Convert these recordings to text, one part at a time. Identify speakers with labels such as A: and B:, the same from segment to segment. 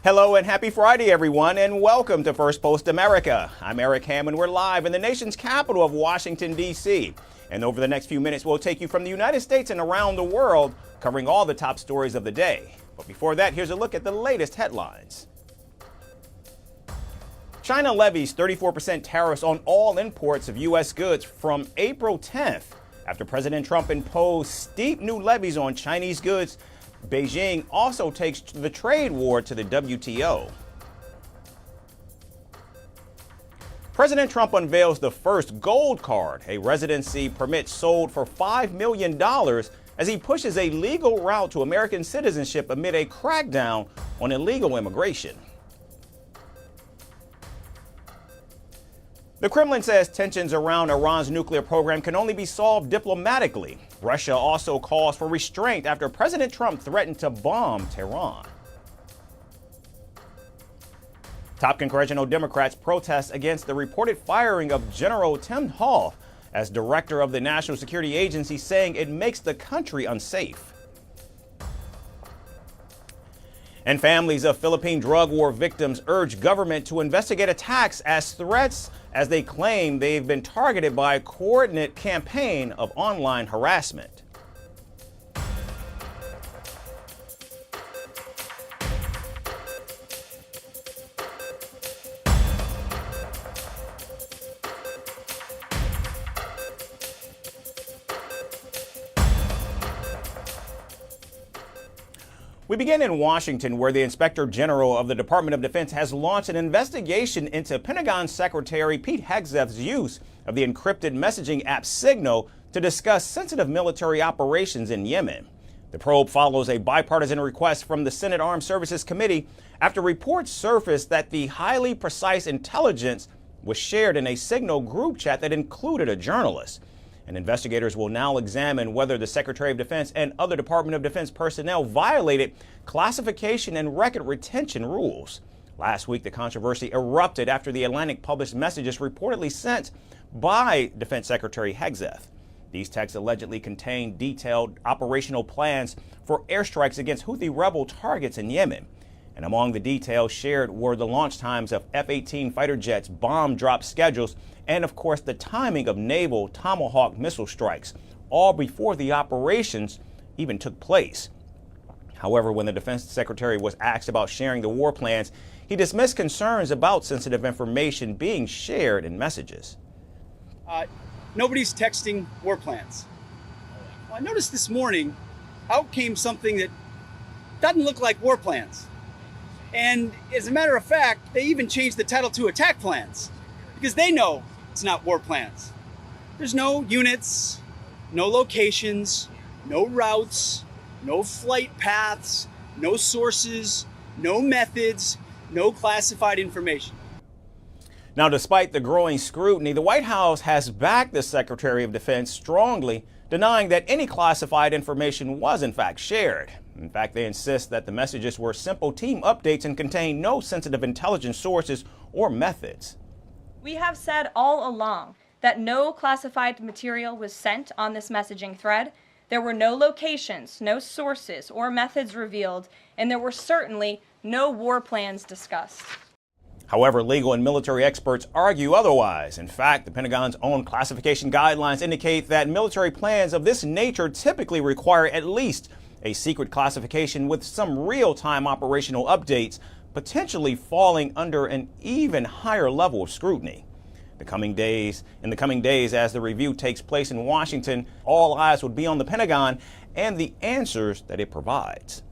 A: Hello and happy Friday, everyone, and welcome to Firstpost America. I'm Eric Hammond. We're live in the nation's capital of Washington, D.C. And over the next few minutes, we'll take you from the United States and around the world, covering all the top stories of the day. But before that, here's a look at the latest headlines. China levies 34% tariffs on all imports of U.S. goods from April 10th. After President Trump imposed steep new levies on Chinese goods, Beijing also takes the trade war to the WTO. President Trump unveils the first gold card, a residency permit sold for $5 million, as he pushes a legal route to American citizenship amid a crackdown on illegal immigration. The Kremlin says tensions around Iran's nuclear program can only be solved diplomatically. Russia also calls for restraint after President Trump threatened to bomb Tehran. Top congressional Democrats protest against the reported firing of General Tim Hoff as director of the National Security Agency, saying it makes the country unsafe. And families of Philippine drug war victims urge government to investigate attacks as threats, as they claim they've been targeted by a coordinated campaign of online harassment. We begin in Washington, where the Inspector General of the Department of Defense has launched an investigation into Pentagon Secretary Pete Hegseth's use of the encrypted messaging app Signal to discuss sensitive military operations in Yemen. The probe follows a bipartisan request from the Senate Armed Services Committee after reports surfaced that the highly precise intelligence was shared in a Signal group chat that included a journalist. And investigators will now examine whether the Secretary of Defense and other Department of Defense personnel violated classification and record retention rules. Last week, the controversy erupted after the Atlantic published messages reportedly sent by Defense Secretary Hegseth. These texts allegedly contained detailed operational plans for airstrikes against Houthi rebel targets in Yemen. And among the details shared were the launch times of F-18 fighter jets, bomb drop schedules, and of course the timing of naval Tomahawk missile strikes, all before the operations even took place. However, when the Defense Secretary was asked about sharing the war plans, he dismissed concerns about sensitive information being shared in messages.
B: Nobody's texting war plans. Well, I noticed this morning out came something that doesn't look like war plans. And as a matter of fact, they even changed the title to attack plans because they know it's not war plans. There's no units, no locations, no routes, no flight paths, no sources, no methods, no classified information.
A: Now, despite the growing scrutiny, the White House has backed the Secretary of Defense strongly, denying that any classified information was in fact shared. In fact, they insist that the messages were simple team updates and contained no sensitive intelligence sources or methods.
C: We have said all along that no classified material was sent on this messaging thread. There were no locations, no sources or methods revealed, and there were certainly no war plans discussed.
A: However, legal and military experts argue otherwise. In fact, the Pentagon's own classification guidelines indicate that military plans of this nature typically require at least a secret classification with some real-time operational updates, potentially falling under an even higher level of scrutiny. In the coming days, as the review takes place in Washington, all eyes would be on the Pentagon and the answers that it provides.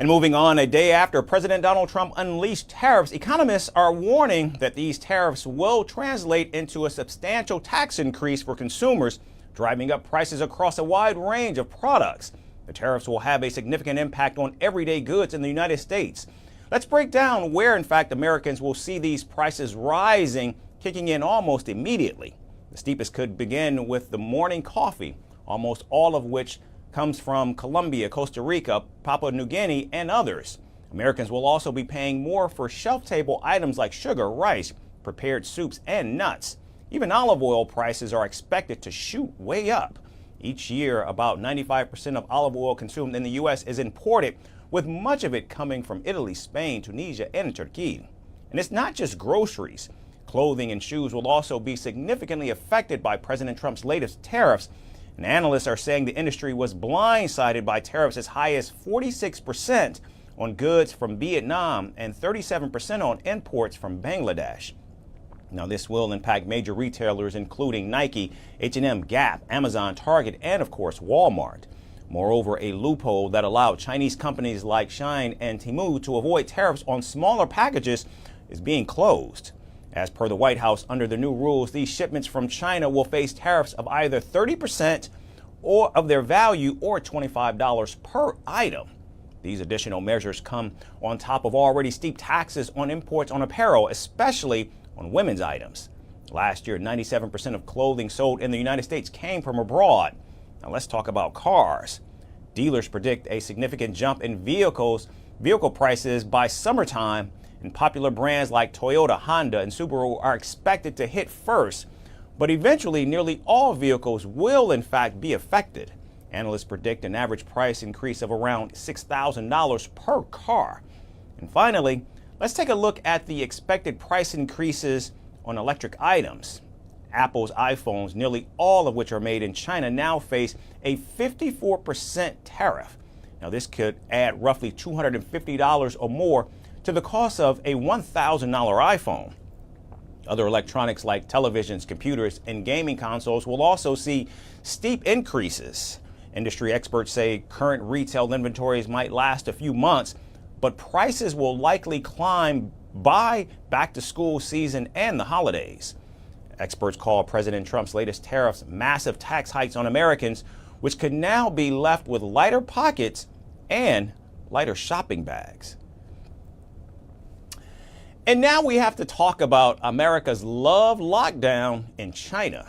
A: And moving on, a day after President Donald Trump unleashed tariffs, economists are warning that these tariffs will translate into a substantial tax increase for consumers, driving up prices across a wide range of products. The tariffs will have a significant impact on everyday goods in the United States. Let's break down where, in fact, Americans will see these prices rising, kicking in almost immediately. The steepest could begin with the morning coffee, almost all of which comes from Colombia, Costa Rica, Papua New Guinea, and others. Americans will also be paying more for shelf-stable items like sugar, rice, prepared soups, and nuts. Even olive oil prices are expected to shoot way up. Each year, about 95% of olive oil consumed in the U.S. is imported, with much of it coming from Italy, Spain, Tunisia, and Turkey. And it's not just groceries. Clothing and shoes will also be significantly affected by President Trump's latest tariffs. And analysts are saying the industry was blindsided by tariffs as high as 46% on goods from Vietnam and 37% on imports from Bangladesh. Now, this will impact major retailers including Nike, H&M, Gap, Amazon, Target, and of course Walmart. Moreover, a loophole that allowed Chinese companies like Shein and Temu to avoid tariffs on smaller packages is being closed. As per the White House, under the new rules, these shipments from China will face tariffs of either 30% or of their value or $25 per item. These additional measures come on top of already steep taxes on imports on apparel, especially on women's items. Last year, 97% of clothing sold in the United States came from abroad. Now let's talk about cars. Dealers predict a significant jump in vehicle prices by summertime, and popular brands like Toyota, Honda, and Subaru are expected to hit first. But eventually, nearly all vehicles will in fact be affected. Analysts predict an average price increase of around $6,000 per car. And finally, let's take a look at the expected price increases on electric items. Apple's iPhones, nearly all of which are made in China, now face a 54% tariff. Now, this could add roughly $250 or more to the cost of a $1,000 iPhone. Other electronics like televisions, computers, and gaming consoles will also see steep increases. Industry experts say current retail inventories might last a few months, but prices will likely climb by back-to-school season and the holidays. Experts call President Trump's latest tariffs massive tax hikes on Americans, which could now be left with lighter pockets and lighter shopping bags. And now we have to talk about America's love lockdown in China.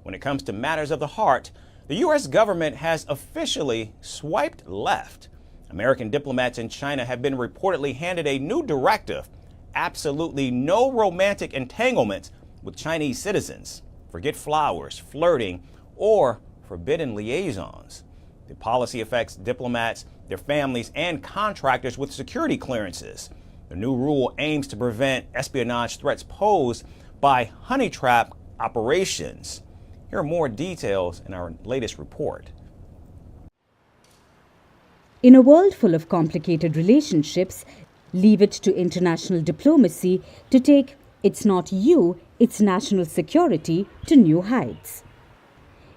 A: When it comes to matters of the heart, the U.S. government has officially swiped left. American diplomats in China have been reportedly handed a new directive: absolutely no romantic entanglements with Chinese citizens. Forget flowers, flirting, or forbidden liaisons. The policy affects diplomats, their families, and contractors with security clearances. The new rule aims to prevent espionage threats posed by honey trap operations. Here are more details in our latest report.
D: In a world full of complicated relationships, leave it to international diplomacy to take "it's not you, it's national security" to new heights.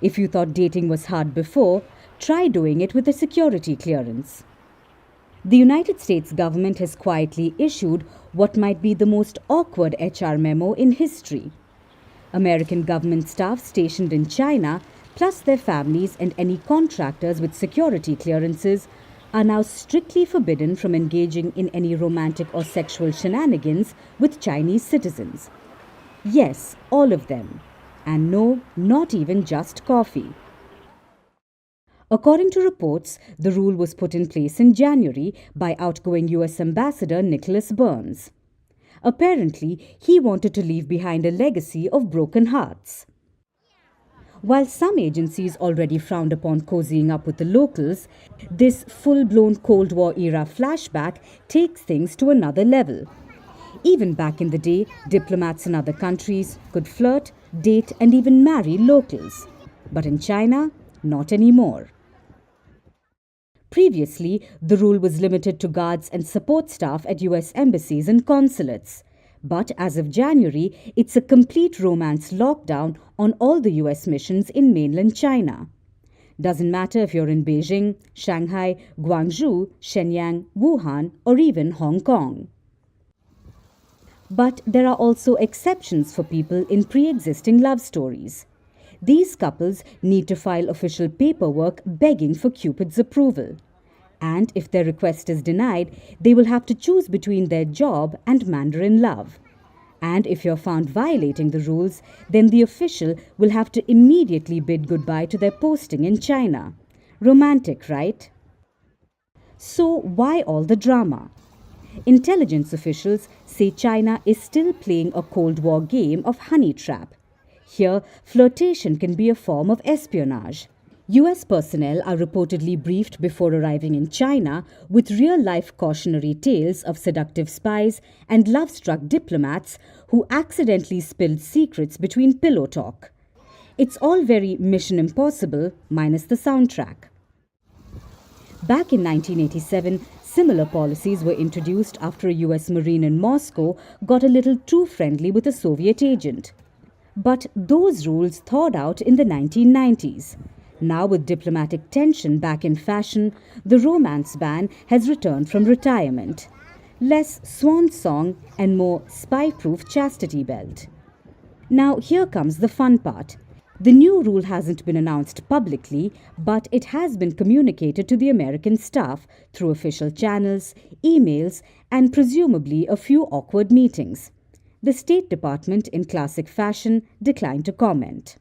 D: If you thought dating was hard before, try doing it with a security clearance. The United States government has quietly issued what might be the most awkward HR memo in history. American government staff stationed in China, plus their families and any contractors with security clearances, are now strictly forbidden from engaging in any romantic or sexual shenanigans with Chinese citizens. Yes, all of them. And no, not even just coffee. According to reports, the rule was put in place in January by outgoing U.S. Ambassador Nicholas Burns. Apparently, he wanted to leave behind a legacy of broken hearts. While some agencies already frowned upon cozying up with the locals, this full-blown Cold War-era flashback takes things to another level. Even back in the day, diplomats in other countries could flirt, date, and even marry locals. But in China, not anymore. Previously, the rule was limited to guards and support staff at U.S. embassies and consulates. But as of January, it's a complete romance lockdown on all the U.S. missions in mainland China. Doesn't matter if you're in Beijing, Shanghai, Guangzhou, Shenyang, Wuhan, or even Hong Kong. But there are also exceptions for people in pre-existing love stories. These couples need to file official paperwork begging for Cupid's approval. And if their request is denied, they will have to choose between their job and Mandarin love. And if you're found violating the rules, then the official will have to immediately bid goodbye to their posting in China. Romantic, right? So why all the drama? Intelligence officials say China is still playing a Cold War game of honey trap. Here, flirtation can be a form of espionage. US personnel are reportedly briefed before arriving in China with real-life cautionary tales of seductive spies and love-struck diplomats who accidentally spilled secrets between pillow talk. It's all very Mission Impossible minus the soundtrack. Back in 1987, similar policies were introduced after a US Marine in Moscow got a little too friendly with a Soviet agent. But those rules thawed out in the 1990s. Now, with diplomatic tension back in fashion, the romance ban has returned from retirement. Less swan song and more spy-proof chastity belt. Now, here comes the fun part. The new rule hasn't been announced publicly, but it has been communicated to the American staff through official channels, emails, and presumably a few awkward meetings. The State Department, in classic fashion, declined to comment.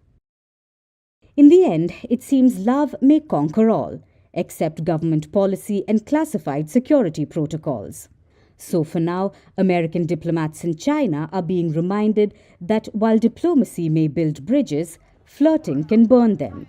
D: In the end, it seems love may conquer all, except government policy and classified security protocols. So for now, American diplomats in China are being reminded that while diplomacy may build bridges, flirting can burn them.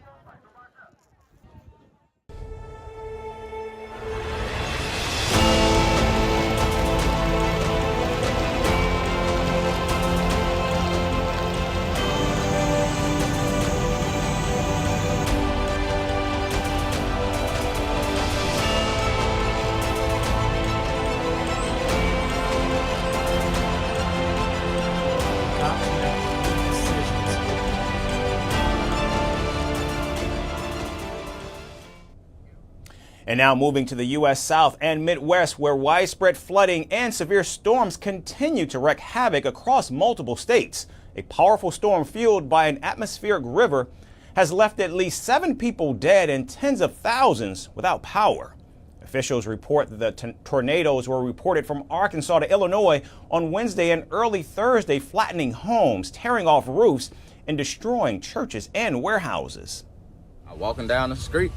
A: And now moving to the U.S. South and Midwest, where widespread flooding and severe storms continue to wreak havoc across multiple states. A powerful storm fueled by an atmospheric river has left at least 7 people dead and tens of thousands without power. Officials report that the tornadoes were reported from Arkansas to Illinois on Wednesday and early Thursday, flattening homes, tearing off roofs, and destroying churches and warehouses.
E: I'm walking down the street.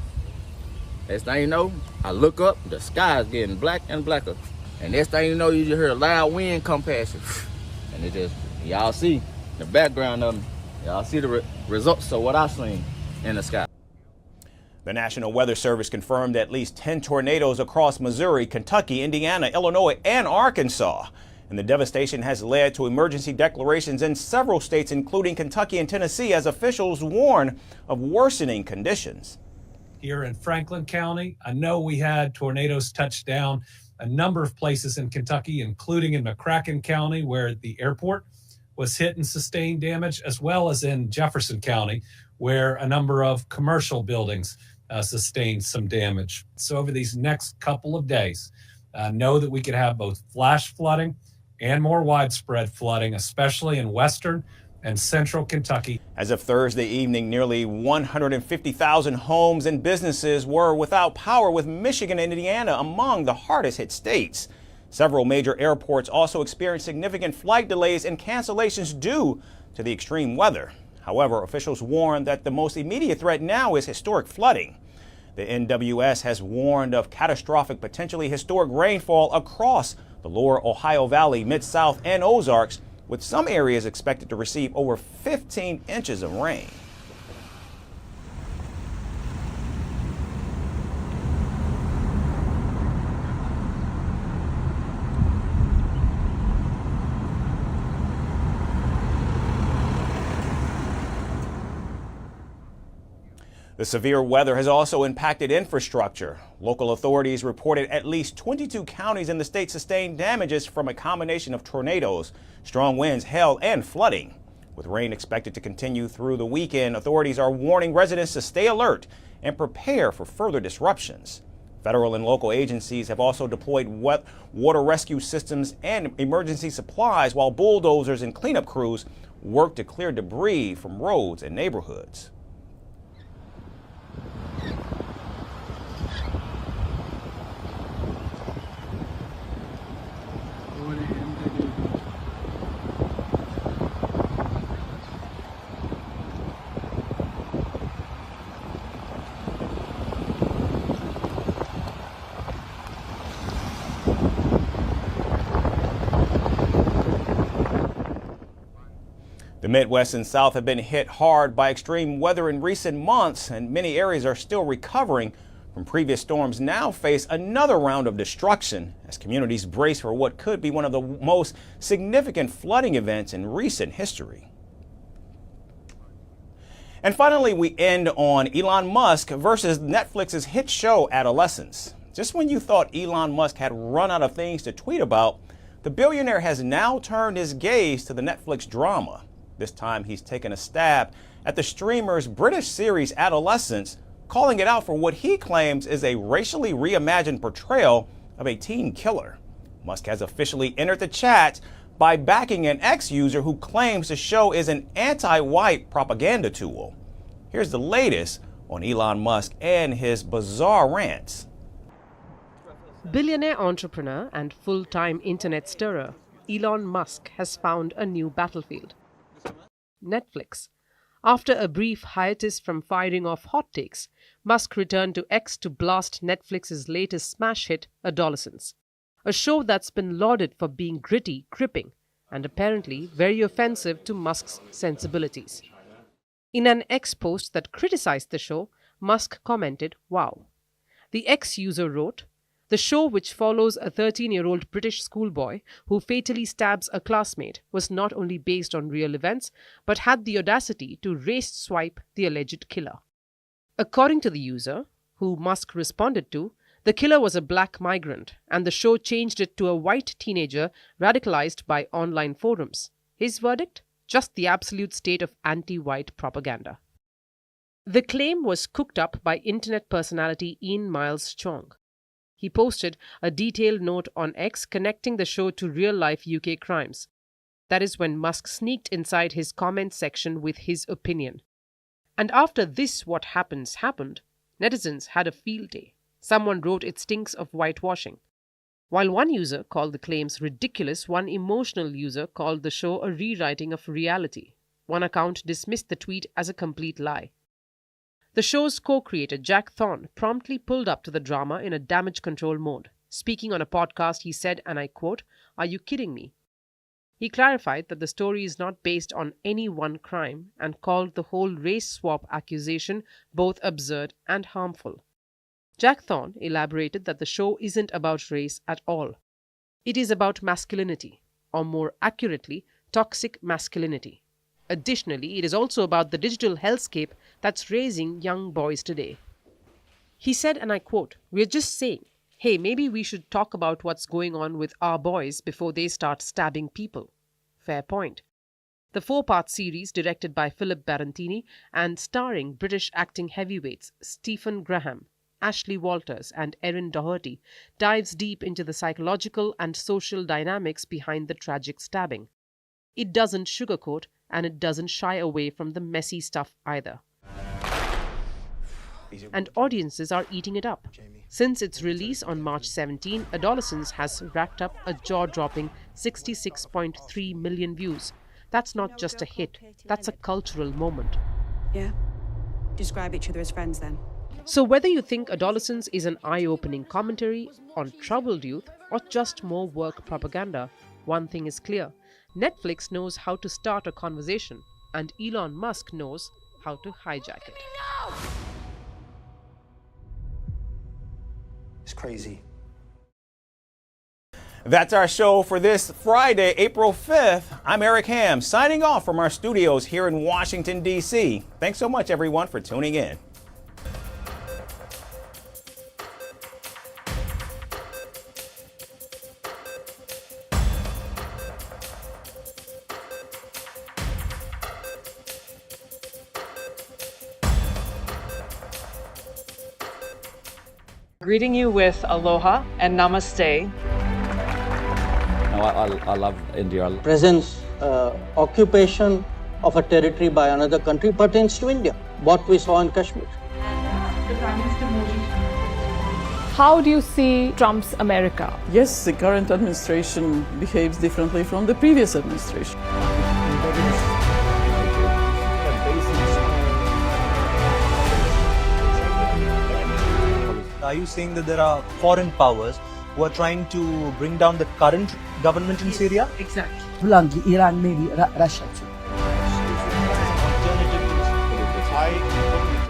E: Next thing you know, I look up, the sky is getting black and blacker. And next thing you know, you just hear a loud wind come past you. And it just, y'all see the background of them. Y'all see the results of what I seen in the sky.
A: The National Weather Service confirmed at least 10 tornadoes across Missouri, Kentucky, Indiana, Illinois, and Arkansas. And the devastation has led to emergency declarations in several states, including Kentucky and Tennessee, as officials warn of worsening conditions.
F: Here in Franklin County, I know we had tornadoes touch down a number of places in Kentucky, including in McCracken County, where the airport was hit and sustained damage, as well as in Jefferson County, where a number of commercial buildings sustained some damage. So over these next couple of days, know that we could have both flash flooding and more widespread flooding, especially in western and central Kentucky.
A: As of Thursday evening, nearly 150,000 homes and businesses were without power, with Michigan and Indiana among the hardest hit states. Several major airports also experienced significant flight delays and cancellations due to the extreme weather. However, officials warn that the most immediate threat now is historic flooding. The NWS has warned of catastrophic, potentially historic rainfall across the lower Ohio Valley, Mid-South, and Ozarks, with some areas expected to receive over 15 inches of rain. The severe weather has also impacted infrastructure. Local authorities reported at least 22 counties in the state sustained damages from a combination of tornadoes, strong winds, hail, and flooding. With rain expected to continue through the weekend, authorities are warning residents to stay alert and prepare for further disruptions. Federal and local agencies have also deployed water rescue systems and emergency supplies, while bulldozers and cleanup crews work to clear debris from roads and neighborhoods. The Midwest and South have been hit hard by extreme weather in recent months, and many areas are still recovering from previous storms now face another round of destruction as communities brace for what could be one of the most significant flooding events in recent history. And finally, we end on Elon Musk versus Netflix's hit show Adolescence. Just when you thought Elon Musk had run out of things to tweet about, the billionaire has now turned his gaze to the Netflix drama. This time he's taken a stab at the streamer's British series Adolescence, calling it out for what he claims is a racially reimagined portrayal of a teen killer. Musk has officially entered the chat by backing an X user who claims the show is an anti-white propaganda tool. Here's the latest on Elon Musk and his bizarre rants.
G: Billionaire entrepreneur and full-time internet stirrer, Elon Musk has found a new battlefield. Netflix. After a brief hiatus from firing off hot takes, Musk returned to X to blast Netflix's latest smash hit, Adolescence, a show that's been lauded for being gritty, gripping, and apparently very offensive to Musk's sensibilities. In an X post that criticized the show, Musk commented, "Wow." The X user wrote, "The show, which follows a 13-year-old British schoolboy who fatally stabs a classmate, was not only based on real events, but had the audacity to race swipe the alleged killer." According to the user, who Musk responded to, the killer was a black migrant, and the show changed it to a white teenager radicalized by online forums. His verdict? Just the absolute state of anti-white propaganda. The claim was cooked up by internet personality Ian Miles Chong. He posted a detailed note on X connecting the show to real-life UK crimes. That is when Musk sneaked inside his comment section with his opinion. And after this what happened, netizens had a field day. Someone wrote it stinks of whitewashing. While one user called the claims ridiculous, one emotional user called the show a rewriting of reality. One account dismissed the tweet as a complete lie. The show's co-creator, Jack Thorne, promptly pulled up to the drama in a damage control mode. Speaking on a podcast, he said, and I quote, "Are you kidding me?" He clarified that the story is not based on any one crime and called the whole race swap accusation both absurd and harmful. Jack Thorne elaborated that the show isn't about race at all. It is about masculinity, or more accurately, toxic masculinity. Additionally, it is also about the digital hellscape that's raising young boys today. He said, and I quote, "We're just saying, hey, maybe we should talk about what's going on with our boys before they start stabbing people." Fair point. The 4-part series, directed by Philip Barantini and starring British acting heavyweights Stephen Graham, Ashley Walters and Erin Doherty, dives deep into the psychological and social dynamics behind the tragic stabbing. It doesn't sugarcoat, and it doesn't shy away from the messy stuff either. And audiences are eating it up. Since its release on March 17, Adolescence has racked up a jaw-dropping 66.3 million views. That's not just a hit, that's a cultural moment.
H: Yeah? Describe each other as friends then.
G: So whether you think Adolescence is an eye-opening commentary on troubled youth or just more woke propaganda, one thing is clear. Netflix knows how to start a conversation, and Elon Musk knows how to hijack it.
I: It's crazy.
A: That's our show for this Friday, April 5th. I'm Eric Ham, signing off from our studios here in Washington, D.C. Thanks so much, everyone, for tuning in.
J: Greeting you with aloha and namaste.
K: I love India.
L: Presence, occupation of a territory by another country pertains to India, what we saw in Kashmir.
J: How do you see Trump's America?
M: Yes, the current administration behaves differently from the previous administration.
I: Are you saying that there are foreign powers who are trying to bring down the current government in Syria?
J: Exactly.
N: Bluntly, Iran, maybe Russia too.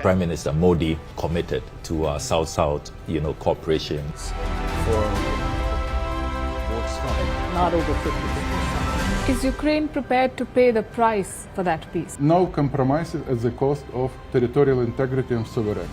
K: Prime Minister Modi committed to South-South, cooperation.
M: Not over 50%.
J: Is Ukraine prepared to pay the price for that peace?
N: No compromises at the cost of territorial integrity and sovereignty.